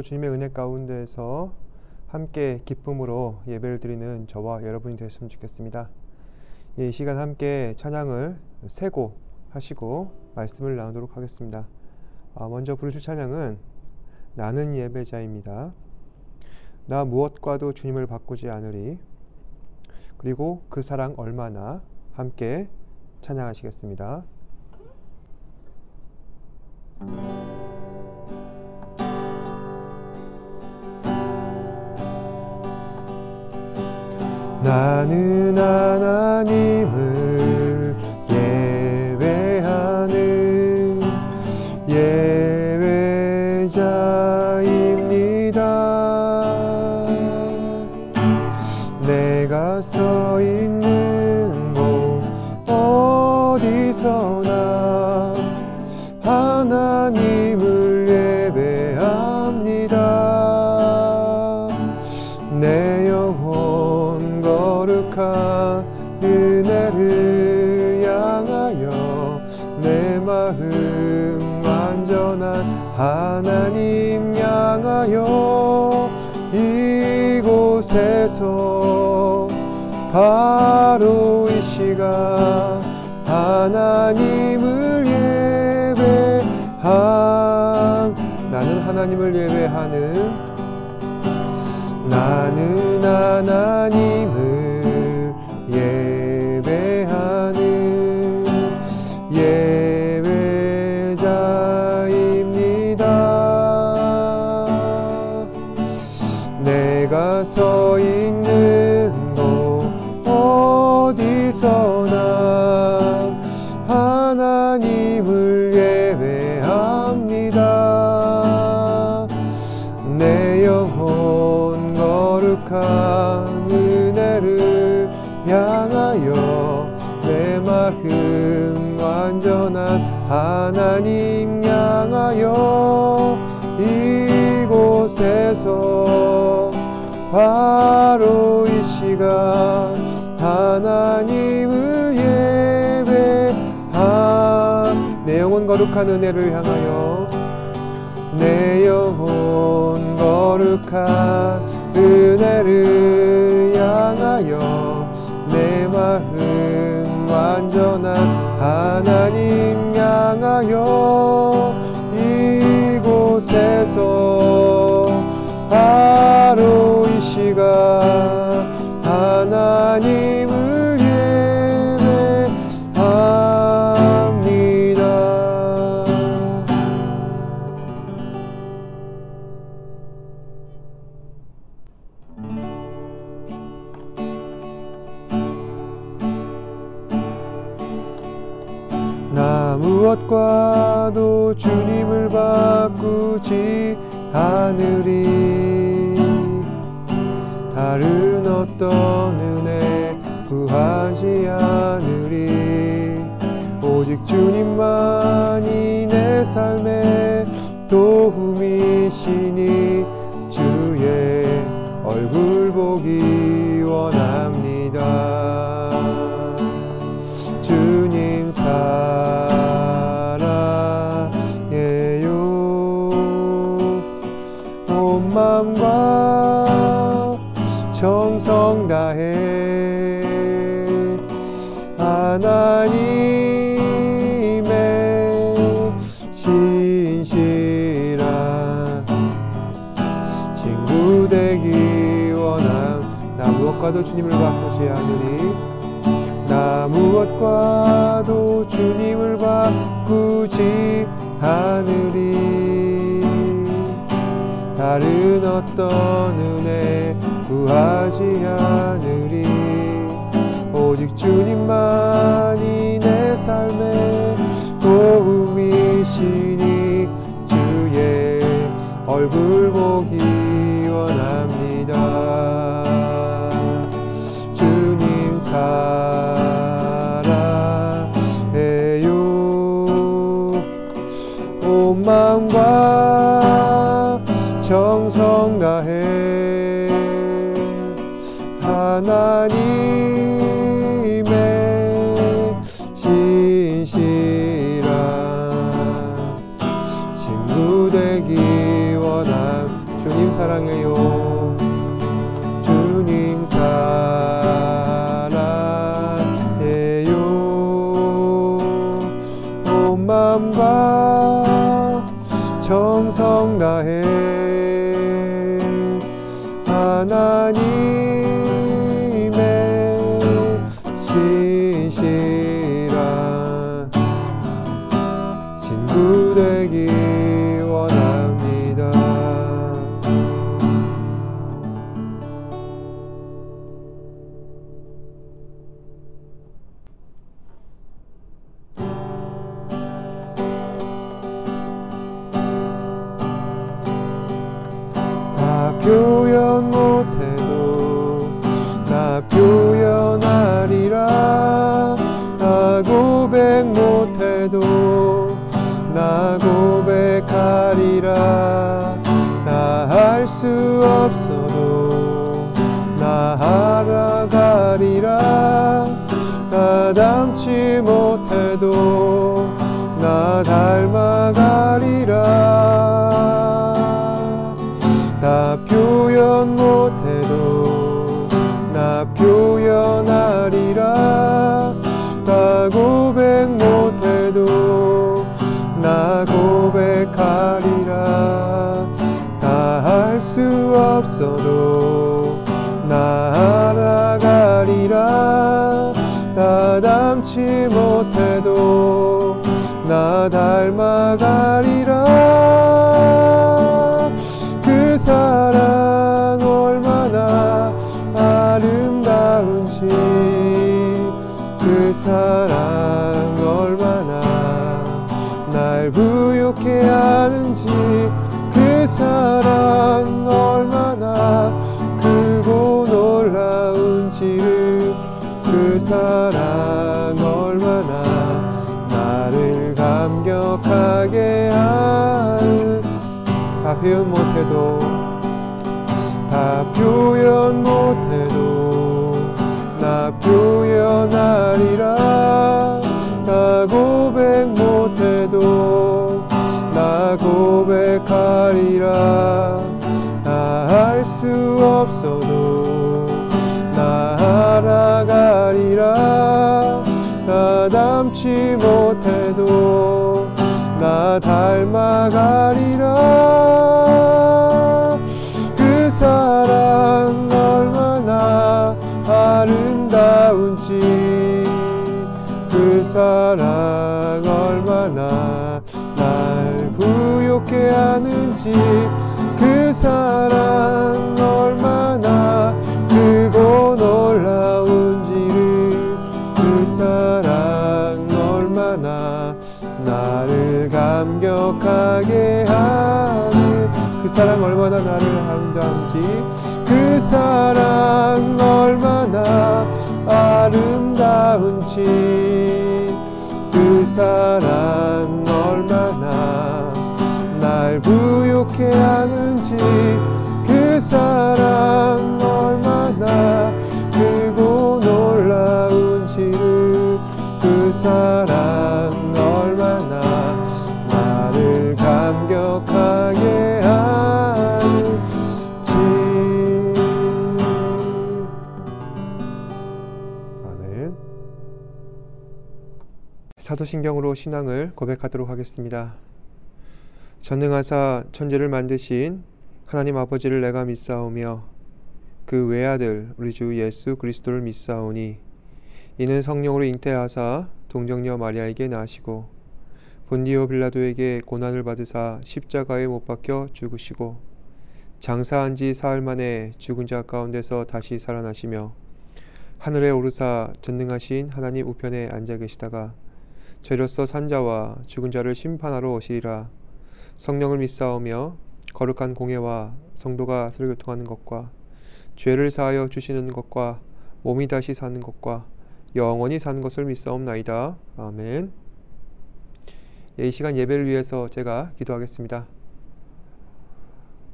주님의 은혜 가운데에서 함께 기쁨으로 예배를 드리는 저와 여러분이 되었으면 좋겠습니다. 이 시간 함께 찬양을 세 곡 하시고 말씀을 나누도록 하겠습니다. 먼저 부르실 찬양은 나는 예배자입니다. 나 무엇과도 주님을 바꾸지 않으리. 그리고 그 사랑 얼마나 함께 찬양하시겠습니다. 나는 하나님을 예배하는 예배자입니다. 내가 서 있는 곳 어디서나 하나님을 예배합니다. 내 영혼 거룩한 은혜를 향하여 내 마음 완전한 하나님 향하여 이곳에서 바로 이 시간 하나님을 나는 하나님을 예배하는 나는 하나님을 예배하는 예배자입니다. 내가 서 있는 곳 어디서나 하나님을 예배합니다. 내 영혼 거룩한 은혜를 향하여 내 마음 완전한 하나님 향하여 이곳에서 바로 이 시간 하나님을 내 영혼 거룩한 은혜를 향하여 내 영혼 거룩한 은혜를 향하여 내 마음 완전한 하나님 향하여 이곳에서 바로 이 시간 하나님을 나 무엇과도 주님을 바꾸지 않으리. 다른 어떤 은혜 구하지 않으리. 오직 주님만이 내 삶의 도움이시니 주의 얼굴 보기 원합니다. 주님 사랑해요. 온 마음과 정성 다해 하나님의 신실한 친구 되기 원함. 나 무엇과도 주님을 바꾸지 않으리. 나 무엇과도 주님을 바꾸지 않으리. 다른 어떤 은혜 구하지 않으리. 오직 주님만이 내 삶의 도움이시니 주의 얼굴 보기 원합니다. 주님 사랑해요. 온 마음과 정성 다해 하나님의 알아가리라. 다 할 수 없어도 나 알아가리라. 나 닮지 못해도 나 닮아가리라. 나 표현 못해도 나 표현하리라. 나 고백 못해도 나 고백하리라. 다 할 수 없어도 나 알아가리라. 다 닮지 못해도 나 닮아가리라. 그 사랑 얼마나 아름다운지, 그 사랑 얼마나 날 부욕해 하는지, 그 사랑 얼마나 크고 놀라운지를, 그 사랑 얼마나 나를 감격하게 하는, 다 표현 못해도 다 표현 못해도 나 표현하리라. 나 고백 못해도 나 고백하리라. 다 할 수 없어도 나 알아가리라. 나 닮지 못해도 나 닮아가리라. 그 사랑 얼마나 아름다운지, 그 사랑 얼마나 날 부욕해 하는지, 그 사랑 얼마나 크고 놀라운지를, 그 사랑 얼마나 나를 감격하게 하는, 그 사랑 얼마나 나를 아름다운지, 그 사랑 얼마나 아름다운지, 그 사랑 얼마나 날 부욕해 하는지, 그 사랑 얼마나 크고 놀라운지를, 그 사랑 얼마나 나를 감격하게 하는지. 아멘. 사도신경으로 신앙을 고백하도록 하겠습니다. 전능하사 천지를 만드신 하나님 아버지를 내가 믿사오며 그 외아들 우리 주 예수 그리스도를 믿사오니, 이는 성령으로 잉태하사 동정녀 마리아에게 나시고 본디오 빌라도에게 고난을 받으사 십자가에 못 박혀 죽으시고 장사한 지 사흘 만에 죽은 자 가운데서 다시 살아나시며 하늘에 오르사 전능하신 하나님 우편에 앉아 계시다가 저희로서 산자와 죽은 자를 심판하러 오시리라. 성령을 믿사오며 거룩한 공예와 성도가 서로 교통하는 것과 죄를 사하여 주시는 것과 몸이 다시 사는 것과 영원히 사는 것을 믿사옵나이다. 아멘. 이 시간 예배를 위해서 제가 기도하겠습니다.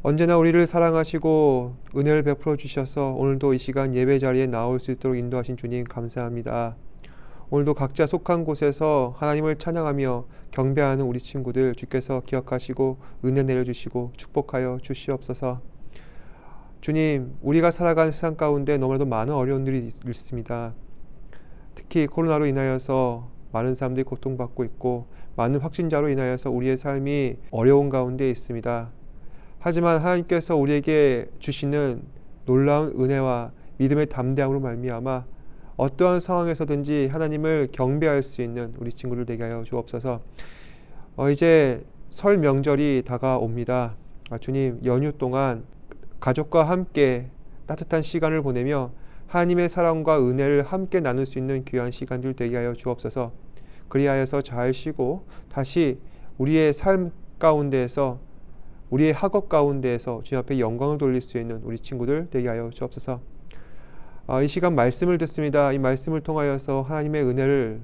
언제나 우리를 사랑하시고 은혜를 베풀어 주셔서 오늘도 이 시간 예배 자리에 나올 수 있도록 인도하신 주님 감사합니다. 오늘도 각자 속한 곳에서 하나님을 찬양하며 경배하는 우리 친구들 주께서 기억하시고 은혜 내려주시고 축복하여 주시옵소서. 주님, 우리가 살아가는 세상 가운데 너무나도 많은 어려운 일이 있습니다. 특히 코로나로 인하여서 많은 사람들이 고통받고 있고 많은 확진자로 인하여서 우리의 삶이 어려운 가운데 있습니다. 하지만 하나님께서 우리에게 주시는 놀라운 은혜와 믿음의 담대함으로 말미암아 어떠한 상황에서든지 하나님을 경배할 수 있는 우리 친구들 되게 하여 주옵소서. 이제 설 명절이 다가옵니다. 주님, 연휴 동안 가족과 함께 따뜻한 시간을 보내며 하나님의 사랑과 은혜를 함께 나눌 수 있는 귀한 시간들 되게 하여 주옵소서. 그리하여서 잘 쉬고 다시 우리의 삶 가운데에서, 우리의 학업 가운데에서 주님 앞에 영광을 돌릴 수 있는 우리 친구들 되게 하여 주옵소서. 이 시간 말씀을 듣습니다. 이 말씀을 통하여서 하나님의 은혜를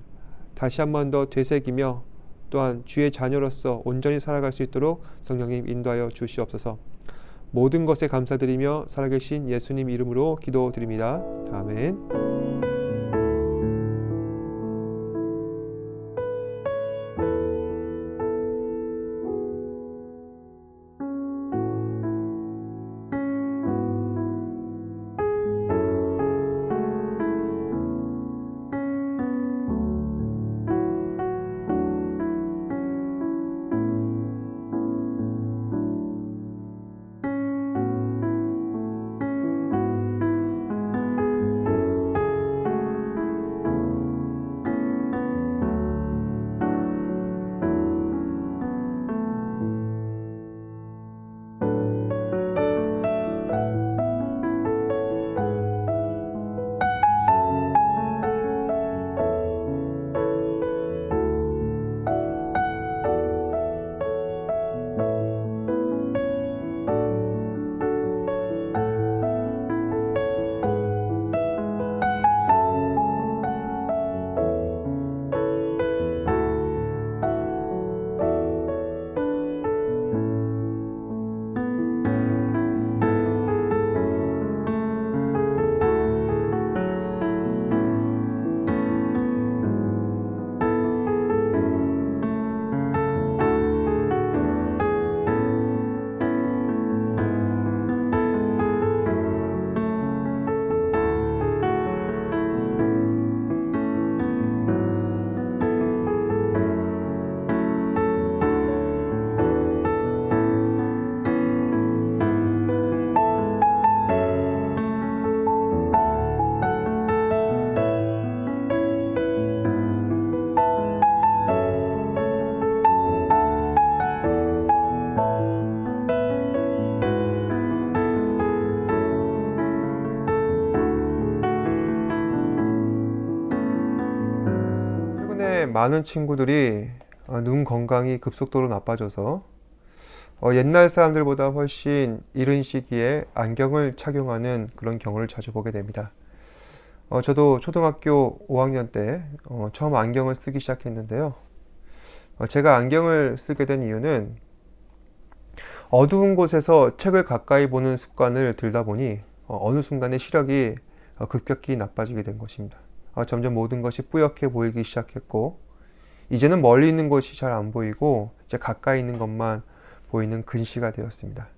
다시 한 번 더 되새기며 또한 주의 자녀로서 온전히 살아갈 수 있도록 성령님 인도하여 주시옵소서. 모든 것에 감사드리며 살아계신 예수님 이름으로 기도드립니다. 아멘. 많은 친구들이 눈 건강이 급속도로 나빠져서 옛날 사람들보다 훨씬 이른 시기에 안경을 착용하는 그런 경우를 자주 보게 됩니다. 저도 초등학교 5학년 때 처음 안경을 쓰기 시작했는데요. 제가 안경을 쓰게 된 이유는 어두운 곳에서 책을 가까이 보는 습관을 들다 보니 어느 순간에 시력이 급격히 나빠지게 된 것입니다. 점점 모든 것이 뿌옇게 보이기 시작했고, 이제는 멀리 있는 것이 잘 안 보이고 이제 가까이 있는 것만 보이는 근시가 되었습니다.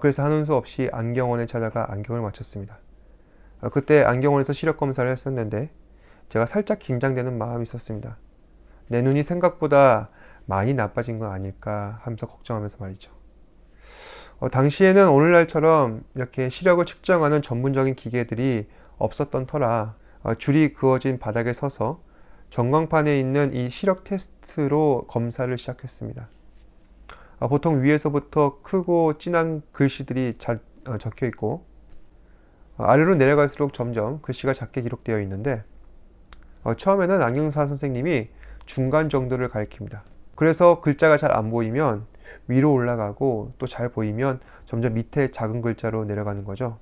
그래서 하는 수 없이 안경원에 찾아가 안경을 맞췄습니다. 그때 안경원에서 시력 검사를 했었는데 제가 살짝 긴장되는 마음이 있었습니다. 내 눈이 생각보다 많이 나빠진 건 아닐까 하면서 걱정하면서 말이죠. 당시에는 오늘날처럼 이렇게 시력을 측정하는 전문적인 기계들이 없었던 터라 줄이 그어진 바닥에 서서 전광판에 있는 이 시력 테스트로 검사를 시작했습니다. 보통 위에서부터 크고 진한 글씨들이 적혀 있고 아래로 내려갈수록 점점 글씨가 작게 기록되어 있는데 처음에는 안경사 선생님이 중간 정도를 가리킵니다. 그래서 글자가 잘 안 보이면 위로 올라가고 또 잘 보이면 점점 밑에 작은 글자로 내려가는 거죠.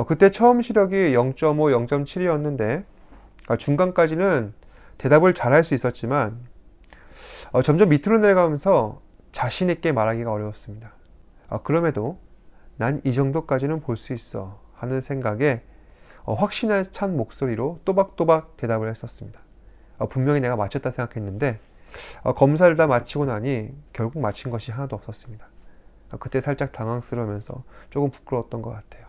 그때 처음 시력이 0.5, 0.7이었는데 중간까지는 대답을 잘 할 수 있었지만 점점 밑으로 내려가면서 자신 있게 말하기가 어려웠습니다. 그럼에도 난 이 정도까지는 볼 수 있어 하는 생각에 확신에 찬 목소리로 또박또박 대답을 했었습니다. 분명히 내가 맞췄다 생각했는데 검사를 다 마치고 나니 결국 맞힌 것이 하나도 없었습니다. 그때 살짝 당황스러우면서 조금 부끄러웠던 것 같아요.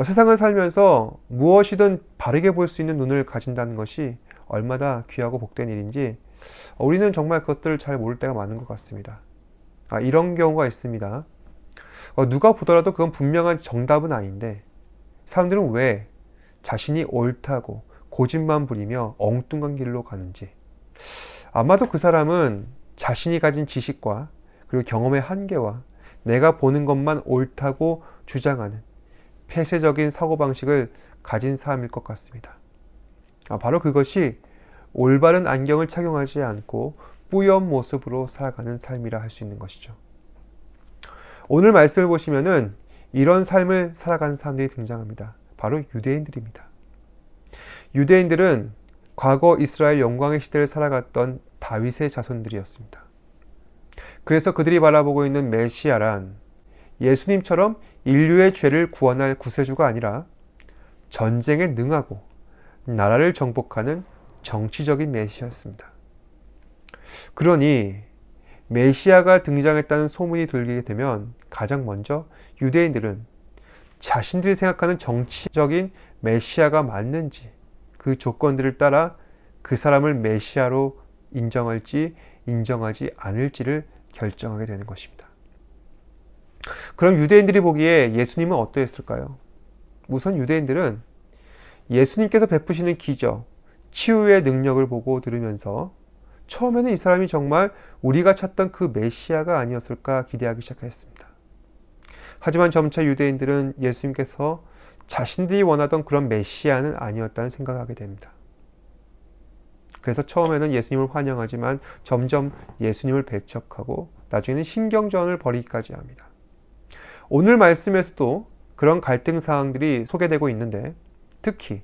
세상을 살면서 무엇이든 바르게 볼 수 있는 눈을 가진다는 것이 얼마나 귀하고 복된 일인지 우리는 정말 그것들을 잘 모를 때가 많은 것 같습니다. 이런 경우가 있습니다. 누가 보더라도 그건 분명한 정답은 아닌데 사람들은 왜 자신이 옳다고 고집만 부리며 엉뚱한 길로 가는지, 아마도 그 사람은 자신이 가진 지식과 그리고 경험의 한계와 내가 보는 것만 옳다고 주장하는 폐쇄적인 사고방식을 가진 사람일 것 같습니다. 바로 그것이 올바른 안경을 착용하지 않고 뿌연 모습으로 살아가는 삶이라 할 수 있는 것이죠. 오늘 말씀을 보시면은 이런 삶을 살아가는 사람들이 등장합니다. 바로 유대인들입니다. 유대인들은 과거 이스라엘 영광의 시대를 살아갔던 다윗의 자손들이었습니다. 그래서 그들이 바라보고 있는 메시아란 예수님처럼 인류의 죄를 구원할 구세주가 아니라 전쟁에 능하고 나라를 정복하는 정치적인 메시아였습니다. 그러니 메시아가 등장했다는 소문이 들리게 되면 가장 먼저 유대인들은 자신들이 생각하는 정치적인 메시아가 맞는지 그 조건들을 따라 그 사람을 메시아로 인정할지 인정하지 않을지를 결정하게 되는 것입니다. 그럼 유대인들이 보기에 예수님은 어떠했을까요? 우선 유대인들은 예수님께서 베푸시는 기적, 치유의 능력을 보고 들으면서 처음에는 이 사람이 정말 우리가 찾던 그 메시아가 아니었을까 기대하기 시작했습니다. 하지만 점차 유대인들은 예수님께서 자신들이 원하던 그런 메시아는 아니었다는 생각을 하게 됩니다. 그래서 처음에는 예수님을 환영하지만 점점 예수님을 배척하고 나중에는 신경전을 벌이기까지 합니다. 오늘 말씀에서도 그런 갈등 사항들이 소개되고 있는데 특히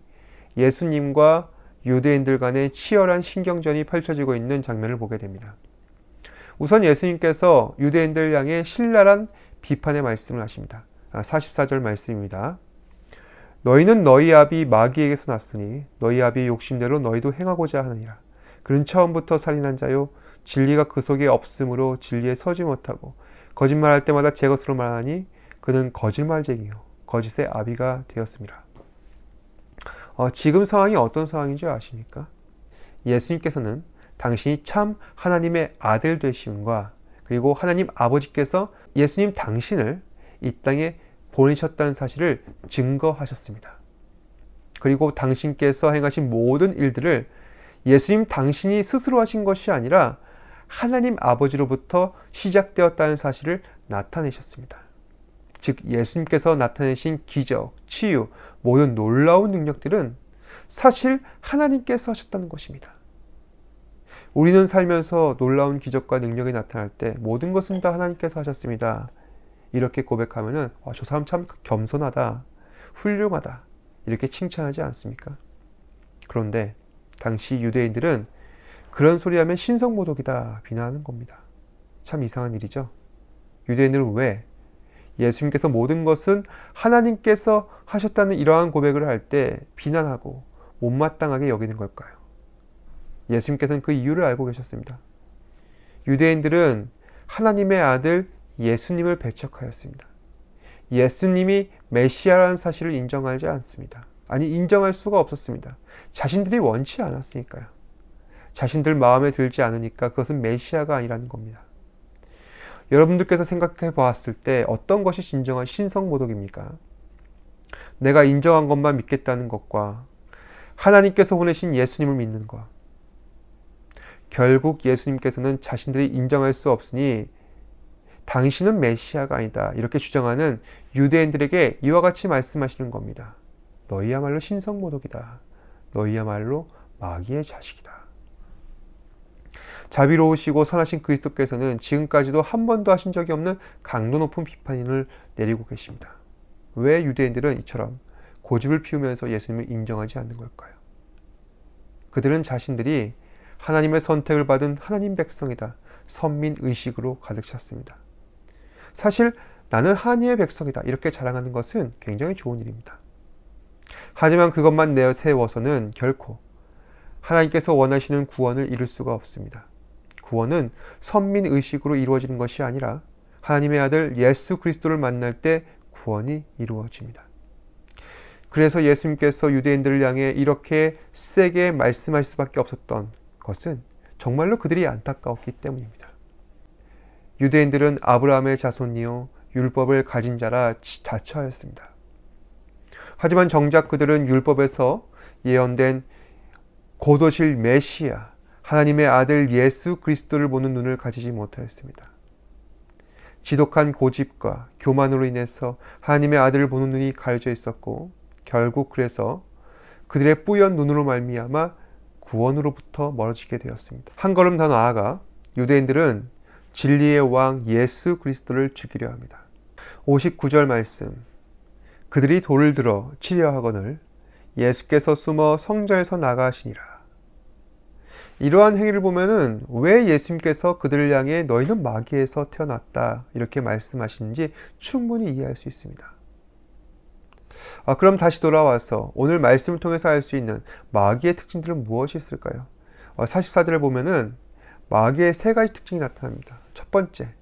예수님과 유대인들 간의 치열한 신경전이 펼쳐지고 있는 장면을 보게 됩니다. 우선 예수님께서 유대인들 향해 신랄한 비판의 말씀을 하십니다. 44절 말씀입니다. 너희는 너희 아비 마귀에게서 났으니 너희 아비의 욕심대로 너희도 행하고자 하느니라. 그는 처음부터 살인한 자요 진리가 그 속에 없으므로 진리에 서지 못하고 거짓말할 때마다 제 것으로 말하니 그는 거짓말쟁이요 거짓의 아비가 되었습니다. 지금 상황이 어떤 상황인지 아십니까? 예수님께서는 당신이 참 하나님의 아들 되심과 그리고 하나님 아버지께서 예수님 당신을 이 땅에 보내셨다는 사실을 증거하셨습니다. 그리고 당신께서 행하신 모든 일들을 예수님 당신이 스스로 하신 것이 아니라 하나님 아버지로부터 시작되었다는 사실을 나타내셨습니다. 즉 예수님께서 나타내신 기적, 치유, 모든 놀라운 능력들은 사실 하나님께서 하셨다는 것입니다. 우리는 살면서 놀라운 기적과 능력이 나타날 때 모든 것은 다 하나님께서 하셨습니다. 이렇게 고백하면은 저 사람 참 겸손하다, 훌륭하다 이렇게 칭찬하지 않습니까? 그런데 당시 유대인들은 그런 소리하면 신성모독이다 비난하는 겁니다. 참 이상한 일이죠. 유대인들은 왜 예수님께서 모든 것은 하나님께서 하셨다는 이러한 고백을 할 때 비난하고 못마땅하게 여기는 걸까요? 예수님께서는 그 이유를 알고 계셨습니다. 유대인들은 하나님의 아들 예수님을 배척하였습니다. 예수님이 메시아라는 사실을 인정하지 않습니다. 아니 인정할 수가 없었습니다. 자신들이 원치 않았으니까요. 자신들 마음에 들지 않으니까 그것은 메시아가 아니라는 겁니다. 여러분들께서 생각해 보았을 때 어떤 것이 진정한 신성모독입니까? 내가 인정한 것만 믿겠다는 것과 하나님께서 보내신 예수님을 믿는 것. 결국 예수님께서는 자신들이 인정할 수 없으니 당신은 메시아가 아니다 이렇게 주장하는 유대인들에게 이와 같이 말씀하시는 겁니다. 너희야말로 신성모독이다. 너희야말로 마귀의 자식이다. 자비로우시고 선하신 그리스도께서는 지금까지도 한 번도 하신 적이 없는 강도 높은 비판을 내리고 계십니다. 왜 유대인들은 이처럼 고집을 피우면서 예수님을 인정하지 않는 걸까요? 그들은 자신들이 하나님의 선택을 받은 하나님 백성이다. 선민의식으로 가득 찼습니다. 사실 나는 하나님의 백성이다. 이렇게 자랑하는 것은 굉장히 좋은 일입니다. 하지만 그것만 내세워서는 결코 하나님께서 원하시는 구원을 이룰 수가 없습니다. 구원은 선민의식으로 이루어지는 것이 아니라 하나님의 아들 예수 그리스도를 만날 때 구원이 이루어집니다. 그래서 예수님께서 유대인들을 향해 이렇게 세게 말씀하실 수밖에 없었던 것은 정말로 그들이 안타까웠기 때문입니다. 유대인들은 아브라함의 자손이요 율법을 가진 자라 자처하였습니다. 하지만 정작 그들은 율법에서 예언된 곧 오실 메시아 하나님의 아들 예수 그리스도를 보는 눈을 가지지 못하였습니다. 지독한 고집과 교만으로 인해서 하나님의 아들을 보는 눈이 가려져 있었고 결국 그래서 그들의 뿌연 눈으로 말미암아 구원으로부터 멀어지게 되었습니다. 한 걸음 더 나아가 유대인들은 진리의 왕 예수 그리스도를 죽이려 합니다. 59절 말씀 그들이 돌을 들어 치려 하거늘 예수께서 숨어 성전에서 나가시니라. 이러한 행위를 보면은 왜 예수님께서 그들을 향해 너희는 마귀에서 태어났다 이렇게 말씀하시는지 충분히 이해할 수 있습니다. 그럼 다시 돌아와서 오늘 말씀을 통해서 알 수 있는 마귀의 특징들은 무엇이 있을까요? 44절을 보면은 마귀의 세 가지 특징이 나타납니다. 첫 번째,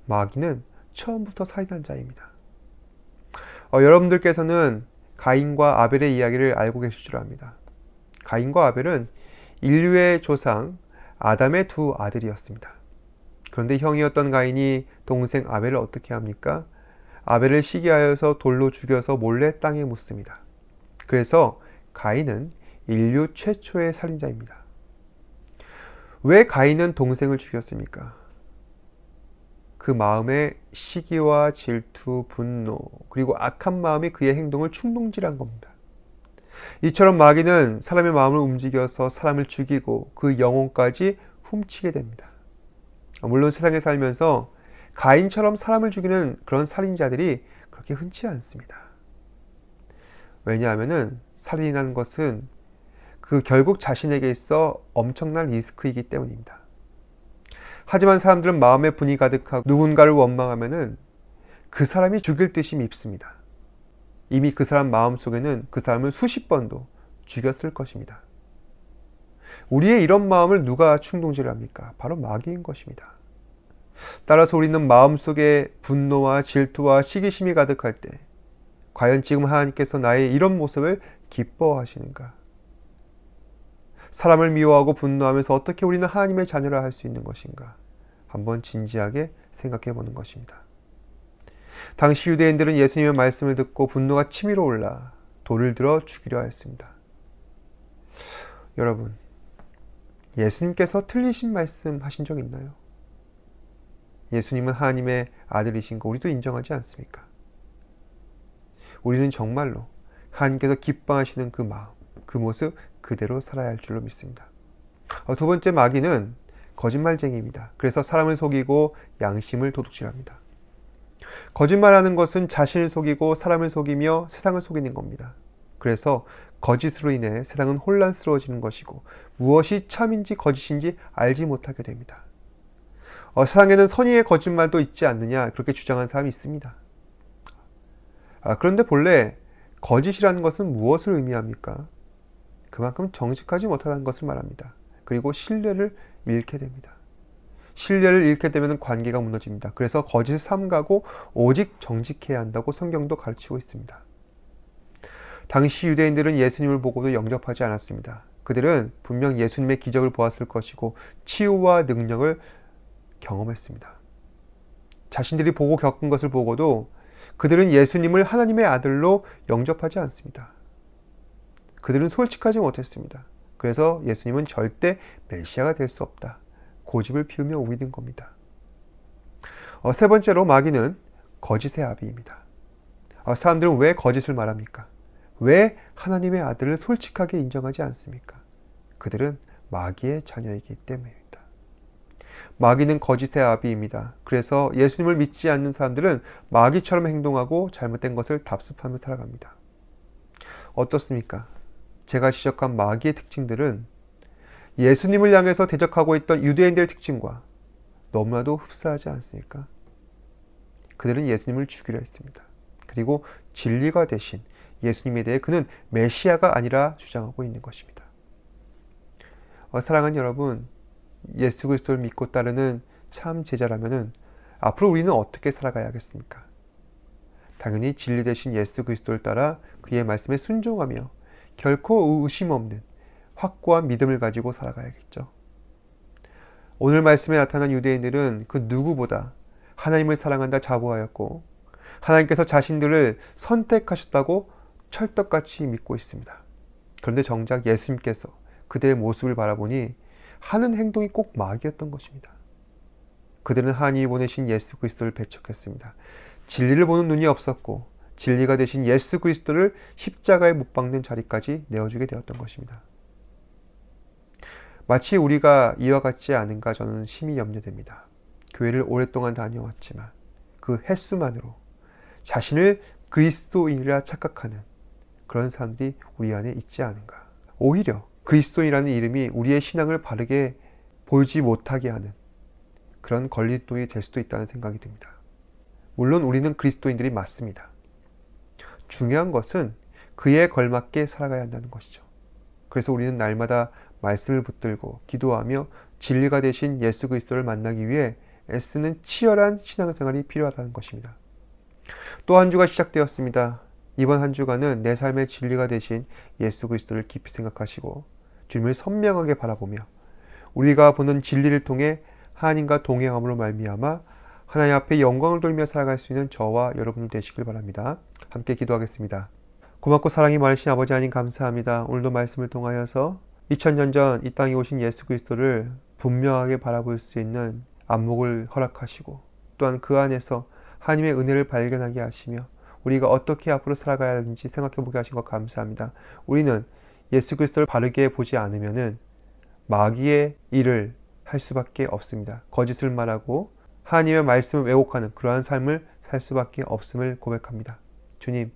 마귀는 처음부터 살인한 자입니다. 여러분들께서는 가인과 아벨의 이야기를 알고 계실 줄 압니다. 가인과 아벨은 인류의 조상 아담의 두 아들이었습니다. 그런데 형이었던 가인이 동생 아벨을 어떻게 합니까? 아벨을 시기하여서 돌로 죽여서 몰래 땅에 묻습니다. 그래서 가인은 인류 최초의 살인자입니다. 왜 가인은 동생을 죽였습니까? 그 마음에 시기와 질투, 분노, 그리고 악한 마음이 그의 행동을 충동질한 겁니다. 이처럼 마귀는 사람의 마음을 움직여서 사람을 죽이고 그 영혼까지 훔치게 됩니다. 물론 세상에 살면서 가인처럼 사람을 죽이는 그런 살인자들이 그렇게 흔치 않습니다. 왜냐하면 살인이라는 것은 결국 자신에게 있어 엄청난 리스크이기 때문입니다. 하지만 사람들은 마음에 분이 가득하고 누군가를 원망하면은 그 사람이 죽일 듯이 밉습니다. 이미 그 사람 마음속에는 그 사람을 수십 번도 죽였을 것입니다. 우리의 이런 마음을 누가 충동질을 합니까? 바로 마귀인 것입니다. 따라서 우리는 마음속에 분노와 질투와 시기심이 가득할 때 과연 지금 하나님께서 나의 이런 모습을 기뻐하시는가? 사람을 미워하고 분노하면서 어떻게 우리는 하나님의 자녀라 할 수 있는 것인가? 한번 진지하게 생각해 보는 것입니다. 당시 유대인들은 예수님의 말씀을 듣고 분노가 치밀어 올라 돌을 들어 죽이려 했습니다. 여러분, 예수님께서 틀리신 말씀 하신 적 있나요? 예수님은 하나님의 아들이신 거 우리도 인정하지 않습니까? 우리는 정말로 하나님께서 기뻐하시는 그 마음, 그 모습 그대로 살아야 할 줄로 믿습니다. 두 번째, 마귀는 거짓말쟁이입니다. 그래서 사람을 속이고 양심을 도둑질합니다. 거짓말하는 것은 자신을 속이고 사람을 속이며 세상을 속이는 겁니다. 그래서 거짓으로 인해 세상은 혼란스러워지는 것이고 무엇이 참인지 거짓인지 알지 못하게 됩니다. 세상에는 선의의 거짓말도 있지 않느냐 그렇게 주장하는 사람이 있습니다. 그런데 본래 거짓이라는 것은 무엇을 의미합니까? 그만큼 정직하지 못하다는 것을 말합니다. 그리고 신뢰를 잃게 됩니다. 신뢰를 잃게 되면 관계가 무너집니다. 그래서 거짓을 삼가고 오직 정직해야 한다고 성경도 가르치고 있습니다. 당시 유대인들은 예수님을 보고도 영접하지 않았습니다. 그들은 분명 예수님의 기적을 보았을 것이고 치유와 능력을 경험했습니다. 자신들이 보고 겪은 것을 보고도 그들은 예수님을 하나님의 아들로 영접하지 않습니다. 그들은 솔직하지 못했습니다. 그래서 예수님은 절대 메시아가 될 수 없다. 고집을 피우며 우기는 겁니다. 세 번째로 마귀는 거짓의 아비입니다. 사람들은 왜 거짓을 말합니까? 왜 하나님의 아들을 솔직하게 인정하지 않습니까? 그들은 마귀의 자녀이기 때문입니다. 마귀는 거짓의 아비입니다. 그래서 예수님을 믿지 않는 사람들은 마귀처럼 행동하고 잘못된 것을 답습하며 살아갑니다. 어떻습니까? 제가 지적한 마귀의 특징들은 예수님을 향해서 대적하고 있던 유대인들의 특징과 너무나도 흡사하지 않습니까? 그들은 예수님을 죽이려 했습니다. 그리고 진리가 되신 예수님에 대해 그는 메시아가 아니라 주장하고 있는 것입니다. 사랑하는 여러분, 예수 그리스도를 믿고 따르는 참 제자라면은 앞으로 우리는 어떻게 살아가야겠습니까? 당연히 진리 되신 예수 그리스도를 따라 그의 말씀에 순종하며 결코 의심 없는 확고한 믿음을 가지고 살아가야겠죠. 오늘 말씀에 나타난 유대인들은 그 누구보다 하나님을 사랑한다 자부하였고 하나님께서 자신들을 선택하셨다고 철떡같이 믿고 있습니다. 그런데 정작 예수님께서 그들의 모습을 바라보니 하는 행동이 꼭 마귀였던 것입니다. 그들은 하나님이 보내신 예수 그리스도를 배척했습니다. 진리를 보는 눈이 없었고 진리가 되신 예수 그리스도를 십자가에 못 박는 자리까지 내어주게 되었던 것입니다. 마치 우리가 이와 같지 않은가 저는 심히 염려됩니다. 교회를 오랫동안 다녀왔지만 그 횟수만으로 자신을 그리스도인이라 착각하는 그런 사람들이 우리 안에 있지 않은가. 오히려 그리스도인이라는 이름이 우리의 신앙을 바르게 보이지 못하게 하는 그런 걸림돌이 될 수도 있다는 생각이 듭니다. 물론 우리는 그리스도인들이 맞습니다. 중요한 것은 그에 걸맞게 살아가야 한다는 것이죠. 그래서 우리는 날마다 말씀을 붙들고 기도하며 진리가 되신 예수 그리스도를 만나기 위해 애쓰는 치열한 신앙생활이 필요하다는 것입니다. 또 한 주가 시작되었습니다. 이번 한 주간은 내 삶의 진리가 되신 예수 그리스도를 깊이 생각하시고 주님을 선명하게 바라보며 우리가 보는 진리를 통해 하나님과 동행함으로 말미암아 하나님 앞에 영광을 돌리며 살아갈 수 있는 저와 여러분들 되시길 바랍니다. 함께 기도하겠습니다. 고맙고 사랑이 많으신 아버지 하나님 감사합니다. 오늘도 말씀을 통하여서 2000년 전 이 땅에 오신 예수 그리스도를 분명하게 바라볼 수 있는 안목을 허락하시고 또한 그 안에서 하나님의 은혜를 발견하게 하시며 우리가 어떻게 앞으로 살아가야 하는지 생각해보게 하신 것 감사합니다. 우리는 예수 그리스도를 바르게 보지 않으면은 마귀의 일을 할 수밖에 없습니다. 거짓을 말하고 하나님의 말씀을 왜곡하는 그러한 삶을 살 수밖에 없음을 고백합니다. 주님,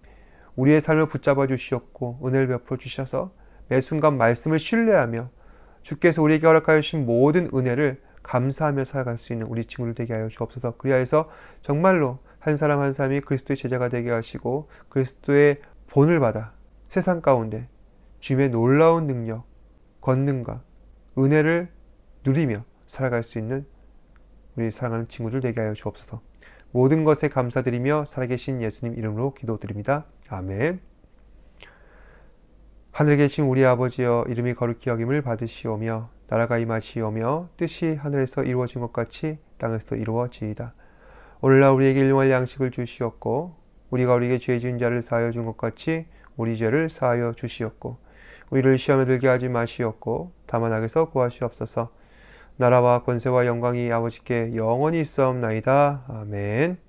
우리의 삶을 붙잡아 주시었고 은혜를 베풀어 주셔서 매 순간 말씀을 신뢰하며 주께서 우리에게 허락하여 주신 모든 은혜를 감사하며 살아갈 수 있는 우리 친구들 되게 하여 주옵소서. 그리하여서 정말로 한 사람 한 사람이 그리스도의 제자가 되게 하시고 그리스도의 본을 받아 세상 가운데 주님의 놀라운 능력, 권능과 은혜를 누리며 살아갈 수 있는 우리 사랑하는 친구들 되게 하여 주옵소서. 모든 것에 감사드리며 살아계신 예수님 이름으로 기도드립니다. 아멘. 하늘에 계신 우리 아버지여, 이름이 거룩히 여김을 받으시오며 나라가 임하시오며 뜻이 하늘에서 이루어진 것 같이 땅에서 이루어지이다. 오늘날 우리에게 일용할 양식을 주시옵고 우리가 우리에게 죄 지은 자를 사하여 준 것 같이 우리 죄를 사하여 주시옵고 우리를 시험에 들게 하지 마시옵고 다만 악에서 구하시옵소서. 나라와 권세와 영광이 아버지께 영원히 있사옵나이다. 아멘.